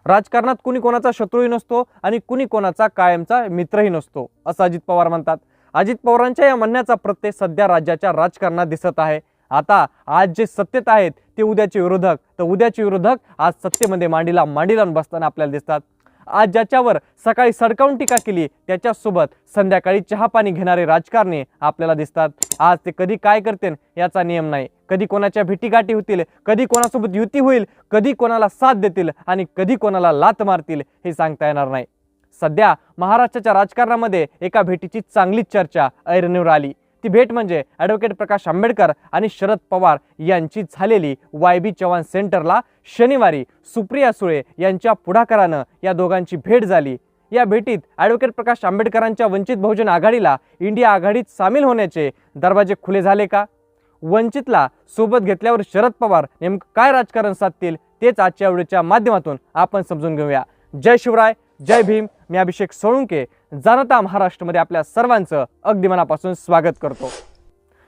राजकारणात कुणी कोणाचा शत्रूही नसतो आणि कुणी कोणाचा कायमचा मित्रही नसतो, असं अजित पवार म्हणतात। अजित पवारांच्या या म्हणण्याचा प्रत्यय सध्या राज्याच्या राजकारणात दिसत आहे। आता आज जे सत्तेत आहेत ते उद्याचे विरोधक, तर उद्याचे विरोधक आज सत्तेमध्ये मांडीला मांडी लावून बसताना आपल्याला दिसतात। आज ज्याच्यावर सकाळी सडकावून टीका केली त्याच्यासोबत संध्याकाळी चहा पाणी घेणारे राजकारणी आपल्याला दिसतात। आज ते कधी काय करतील याचा नियम नाही, कधी कोणाच्या भेटीगाठी होतील, कधी कोणासोबत युती होईल, कधी कोणाला साथ देतील आणि कधी कोणाला लात मारतील हे सांगता येणार नाही। सध्या महाराष्ट्राच्या राजकारणामध्ये एका भेटीची चांगलीच चर्चा ऐरणीवर आली। ती भेट म्हणजे ॲडव्होकेट प्रकाश आंबेडकर आणि शरद पवार यांची झालेली YB चव्हाण सेंटरला शनिवारी सुप्रिया सुळे यांच्या पुढाकाराने या दोघांची भेट झाली। या भेटीत ॲडव्होकेट प्रकाश आंबेडकरांच्या वंचित बहुजन आघाडीला इंडिया आघाडीत सामील होण्याचे दरवाजे खुले झाले का? वंचितला सोबत घेतल्यावर शरद पवार नेमकं काय राजकारण साधतील तेच आजच्या व्हिडिओच्या माध्यमातून आपण समजून घेऊया। जय शिवराय, जय भीम। मी अभिषेक सोळुंके जनता महाराष्ट्रमध्ये आपल्या सर्वांचं अगदी मनापासून स्वागत करतो।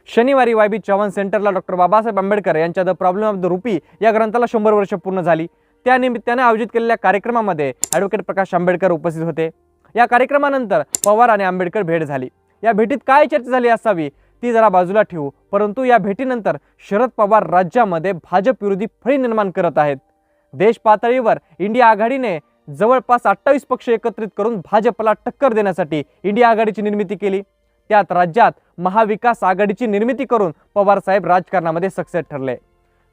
शनिवारी YB चव्हाण सेंटरला डॉक्टर बाबासाहेब आंबेडकर यांच्या the problem of the rupee या ग्रंथाला 100 वर्ष पूर्ण झाली। त्या निमित्ताने आयोजित केलेल्या कार्यक्रमामध्ये ॲडव्होकेट प्रकाश आंबेडकर उपस्थित होते। या कार्यक्रमानंतर पवार आणि आंबेडकर भेट झाली। या भेटीत काय चर्चा झाली असावी ती जरा बाजूला ठेवू, परंतु या भेटीनंतर शरद पवार राज्यामध्ये भाजप विरोधी फळी निर्माण करत आहेत। देश पातळीवर इंडिया आघाडीने जवळपास 28 पक्ष एकत्रित करून भाजपला टक्कर देण्यासाठी इंडिया आघाडीची निर्मिती केली। त्यात राज्यात महाविकास आघाडीची निर्मिती करून पवार साहेब राजकारणामध्ये सक्सेस ठरले।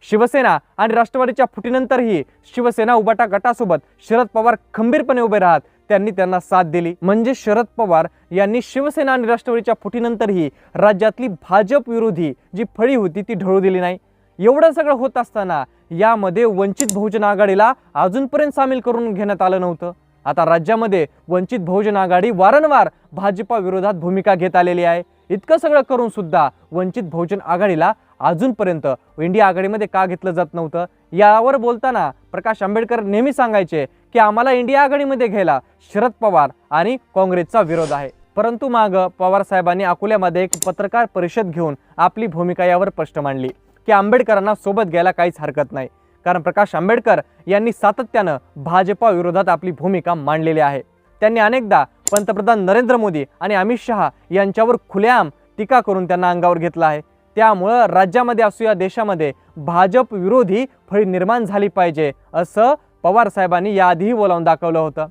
शिवसेना आणि राष्ट्रवादीच्या फुटीनंतरही शिवसेना उबाटा गटासोबत शरद पवार खंबीरपणे उभे राहत त्यांना साथ दिली। म्हणजे शरद पवार यांनी शिवसेना आणि राष्ट्रवादीच्या फुटीनंतरही राज्यातली भाजप विरोधी जी फळी होती ती ढळू दिली नाही। एवढं सगळं होत असताना यामध्ये वंचित बहुजन आघाडीला अजूनपर्यंत सामील करून घेण्यात आलं नव्हतं। आता राज्यामध्ये वंचित बहुजन आघाडी वारंवार भाजपा विरोधात भूमिका घेत आलेली आहे। इतकं सगळं करून सुद्धा वंचित बहुजन आघाडीला अजूनपर्यंत इंडिया आघाडीमध्ये का घेतलं जात नव्हतं यावर बोलताना प्रकाश आंबेडकर नेहमी सांगायचे की आम्हाला इंडिया आघाडीमध्ये घ्यायला शरद पवार आणि काँग्रेसचा विरोध आहे। परंतु माग पवार साहेबांनी अकोल्यामध्ये एक पत्रकार परिषद घेऊन आपली भूमिका यावर स्पष्ट मांडली की आंबेडकरांना सोबत घ्यायला काहीच हरकत नाही, कारण प्रकाश आंबेडकर यांनी सातत्यानं भाजपा विरोधात आपली भूमिका मांडलेली आहे। त्यांनी अनेकदा पंतप्रधान नरेंद्र मोदी आणि अमित शहा यांच्यावर खुलेआम टीका करून त्यांना अंगावर घेतलं आहे। त्यामुळे राज्यामध्ये असो या देशामध्ये भाजप विरोधी फळी निर्माण झाली पाहिजे असं पवार साहेबांनी याआधीही बोलावून दाखवलं होतं।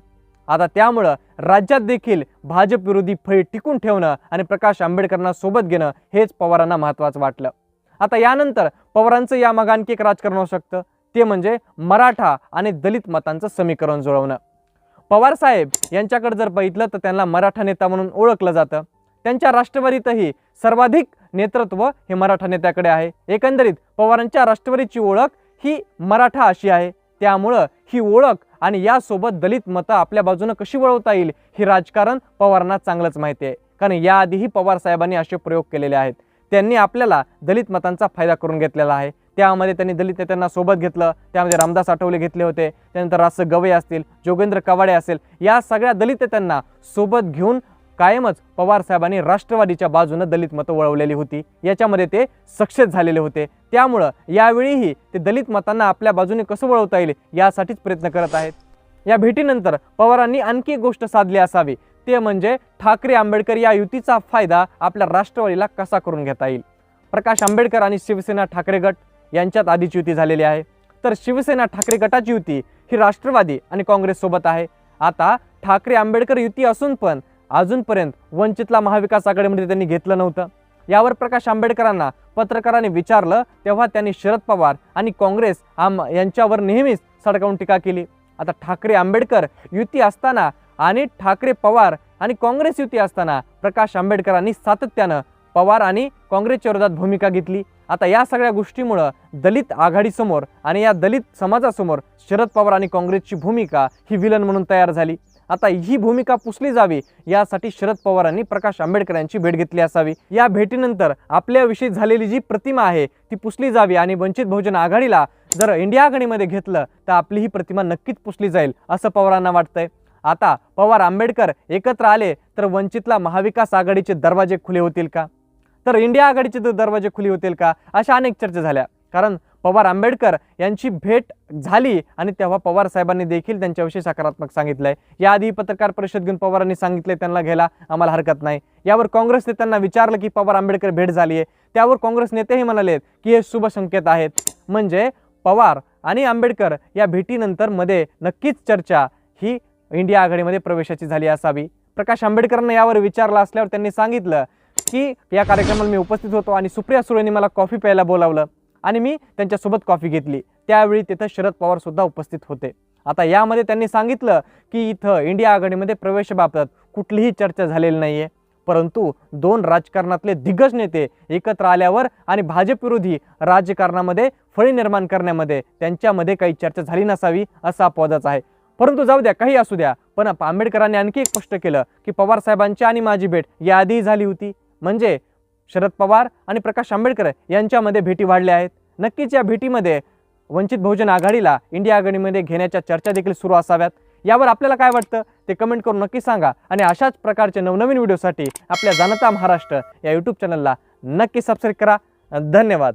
आता त्यामुळे राज्यात देखील भाजप विरोधी फळी टिकून ठेवणं आणि प्रकाश आंबेडकरांना सोबत घेणं हेच पवारांना महत्त्वाचं वाटलं। आता यानंतर पवारांचं या मागे आणखी एक राजकारण होऊ शकतं, ते म्हणजे मराठा आणि दलित मतांचं समीकरण जुळवणं। पवार साहेब यांच्याकडे जर बघितलं तर त्यांना मराठा नेता म्हणून ओळखलं जातं। त्यांच्या राष्ट्रवादीतही सर्वाधिक नेतृत्व हे मराठा नेत्याकडे आहे। एकंदरीत पवारांच्या राष्ट्रवादीची ओळख ही मराठा अशी आहे। त्यामुळं ही ओळख आणि यासोबत दलित मतं आपल्या बाजूने कशी वळवता येईल हे राजकारण पवारांना चांगलंच माहिती आहे, कारण याआधीही पवार साहेबांनी असे प्रयोग केलेले आहेत। त्यांनी आपल्याला दलित मतांचा फायदा करून घेतलेला आहे। त्यामध्ये त्यांनी दलित नेत्यांना सोबत घेतलं, त्यामध्ये रामदास आठवले घेतले होते, त्यानंतर रास गवई असतील, जोगेंद्र कवाडे असेल, या सगळ्या दलित नेत्यांना सोबत घेऊन कायमच पवार साहेबांनी राष्ट्रवादीच्या बाजूने दलित मतं वळवलेली होती। याच्यामध्ये ते सक्सेस झालेले होते। त्यामुळे यावेळीही ते दलित मतांना आपल्या बाजूने कसं वळवता येईल यासाठीच प्रयत्न करत आहेत। या भेटीनंतर पवारांनी आणखी एक गोष्ट साधली असावी, ते म्हणजे ठाकरे आंबेडकर या युतीचा फायदा आपल्या राष्ट्रवादीला कसा करून घेता येईल। प्रकाश आंबेडकर आणि शिवसेना ठाकरे गट यांच्यात आधीची युती झालेली आहे, तर शिवसेना ठाकरे गटाची युती ही राष्ट्रवादी आणि काँग्रेस सोबत आहे। आता ठाकरे आंबेडकर युती असून पण अजूनपर्यंत वंचितला महाविकास आघाडीमध्ये त्यांनी घेतलं नव्हतं। यावर प्रकाश आंबेडकरांना पत्रकारांनी विचारलं तेव्हा त्यांनी शरद पवार आणि काँग्रेस यांच्यावर नेहमीच सडकावून टीका केली। आता ठाकरे आंबेडकर युती असताना आणि ठाकरे पवार आणि काँग्रेस युती असताना प्रकाश आंबेडकरांनी सातत्यानं पवार आणि काँग्रेसच्या विरोधात भूमिका घेतली। आता या सगळ्या गोष्टीमुळे दलित आघाडीसमोर आणि या दलित समाजासमोर शरद पवार आणि काँग्रेसची भूमिका ही विलन म्हणून तयार झाली। आता ही भूमिका पुसली जावी यासाठी शरद पवारांनी प्रकाश आंबेडकर यांची भेट घेतली असावी। या भेटीनंतर आपल्याविषयी झालेली जी प्रतिमा आहे ती पुसली जावी आणि वंचित बहुजन आघाडीला जर इंडिया आघाडीमध्ये घेतलं तर आपली ही प्रतिमा नक्कीच पुसली जाईल असं पवारांना वाटतंय। आता पवार आंबेडकर एकत्र आले तर वंचितला महाविकास आघाडीचे दरवाजे खुले होतील का, तर इंडिया आघाडीचे दरवाजे खुले होतील का, अशा अनेक चर्चा झाल्या। कारण पवार आंबेडकर यांची भेट झाली आणि तेव्हा पवार साहेबांनी देखील त्यांच्याविषयी सकारात्मक सांगितलंय। याआधी पत्रकार परिषद घेऊन पवारांनी सांगितले त्यांना घ्यायला आम्हाला हरकत नाही। यावर काँग्रेस नेत्यांना विचारलं की पवार आंबेडकर भेट झाली आहे, त्यावर काँग्रेस नेतेही म्हणालेत की हे शुभ संकेत आहेत, म्हणजे पवार आणि आंबेडकर या भेटीनंतर मध्ये नक्कीच चर्चा ही इंडिया आघाडीमध्ये प्रवेशाची झाली असावी। प्रकाश आंबेडकरांना यावर विचारलं असल्यावर त्यांनी सांगितलं की या कार्यक्रमाला मी उपस्थित होतो आणि सुप्रिया सुळेंनी मला कॉफी प्यायला बोलावलं आणि मी त्यांच्यासोबत कॉफी घेतली, त्यावेळी तिथं शरद पवार सुद्धा उपस्थित होते। आता यामध्ये त्यांनी सांगितलं की इथं इंडिया आघाडीमध्ये प्रवेशाबाबत कुठलीही चर्चा झालेली नाहीये, परंतु दोन राजकारणातले दिग्गज नेते एकत्र आल्यावर आणि भाजप विरोधी राजकारणामध्ये फळी निर्माण करण्यामध्ये त्यांच्यामध्ये काही चर्चा झाली नसावी असा अपवादच आहे। परंतु जाऊ द्या, काही असू द्या, पण आंबेडकरांनी आणखी एक स्पष्ट केलं की पवार साहेबांची आणि माझी भेट याआधी झाली होती, म्हणजे शरद पवार आणि प्रकाश आंबेडकर यांच्यामध्ये भेटी वाढल्या आहेत। नक्कीच या भेटीमध्ये वंचित बहुजन आघाडीला इंडिया आघाडीमध्ये घेण्याच्या चर्चा देखील सुरू असाव्यात। यावर आपल्याला काय वाटतं ते कमेंट करून नक्की सांगा आणि अशाच प्रकारचे नवनवीन व्हिडिओसाठी आपल्या जाणता महाराष्ट्र या यूट्यूब चॅनलला नक्की सबस्क्राईब करा। धन्यवाद।